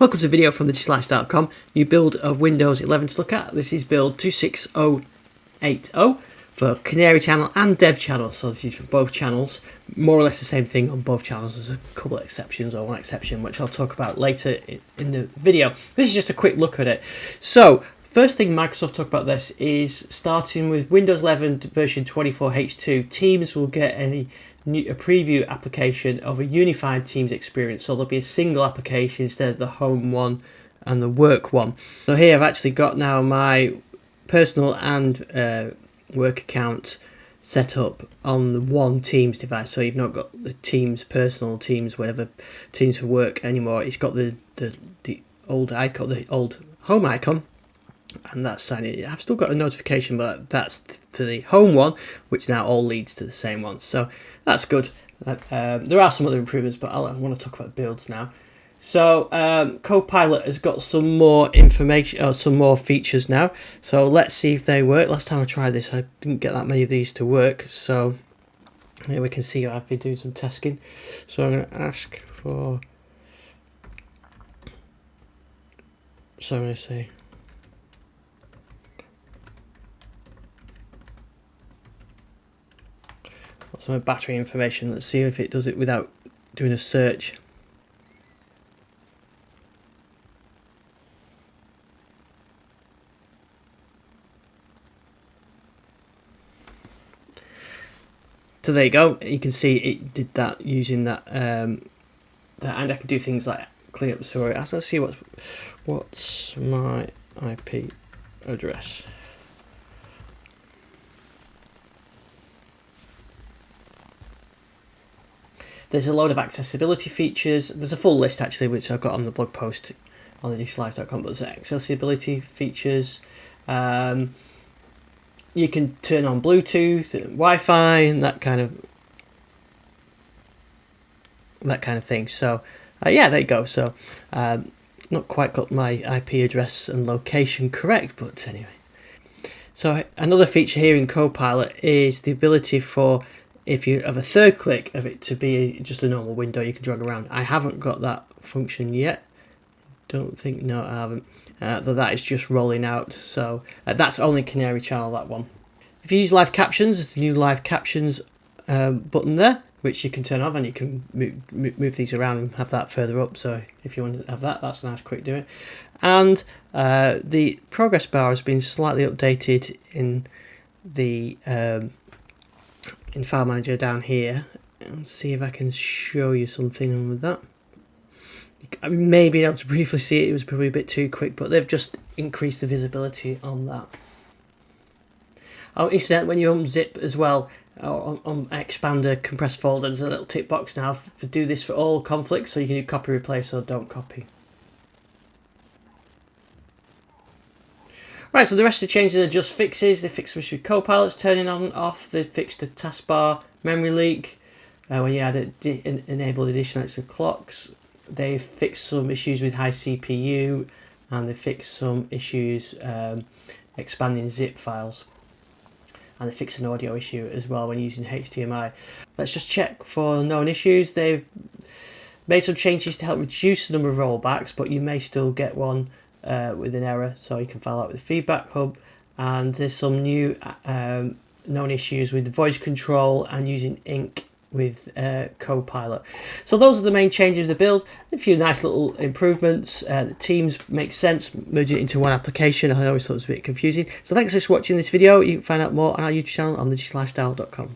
Welcome to a video from thedigitallife.com. New build of Windows 11 to look at. This is build 26080 for Canary channel and Dev channel. So this is for both channels. More or less the same thing on both channels. There's a couple of exceptions, or one exception, which I'll talk about later in the video. This is just a quick look at it. So first thing Microsoft talk about this is starting with Windows 11 version 24H2. Teams will get a preview application of a unified Teams experience, so there'll be a single application instead of the home one and the work one. So here I've actually got now my personal and work account set up on the one Teams device, so you've not got the Teams personal, Teams whatever, Teams for work anymore. It's got the old icon, the old home icon, and that's signing. I've still got a notification, but that's to the home one, which now all leads to the same one, so that's good. There are some other improvements, but I want to talk about builds now. So Copilot has got some more information, or some more features now, so let's see if they work. Last time I tried this I didn't get that many of these to work, so here we can see I've been doing some testing. So I'm going to ask for, so I'm going to say some battery information. Let's see if it does it without doing a search. So there you go. You can see it did that using that, and I can do things like clean up the story. Let's see what's my IP address. There's a load of accessibility features. There's a full list actually, which I've got on the blog post on thedigitallife.com, but there's accessibility features. You can turn on Bluetooth and Wi-Fi and that kind of thing. So yeah, there you go. So not quite got my IP address and location correct, but anyway. So another feature here in Copilot is the ability for, if you have a third click of it to be just a normal window you can drag around. I haven't got that function yet. Don't think, no I haven't. Though that is just rolling out, so that's only Canary channel, that one. If you use live captions, there's the new live captions button there, which you can turn off, and you can move these around and have that further up. So if you want to have that, that's a nice quick doing. And the progress bar has been slightly updated in the in File Manager down here. Let's see if I can show you something with that. I may be able to briefly see it. It was probably a bit too quick, but they've just increased the visibility on that. Oh, incidentally, when you unzip as well, on Expander compressed folder, there's a little tick box now for do this for all conflicts, so you can do copy, replace, or don't copy. Right, so the rest of the changes are just fixes. They fixed the issue with Copilot's turning on and off. They fixed the taskbar memory leak when you had enabled additional extra clocks. They fixed some issues with high CPU, and they fixed some issues expanding zip files. And they fixed an audio issue as well when using HDMI. Let's just check for known issues. They've made some changes to help reduce the number of rollbacks, but you may still get one with an error, so you can file out with the feedback hub. And there's some new known issues with voice control and using ink with Copilot. So those are the main changes of the build. A few nice little improvements. The Teams make sense, merging it into one application. I always thought it was a bit confusing. So thanks for watching this video. You can find out more on our YouTube channel on thedigitallife.com.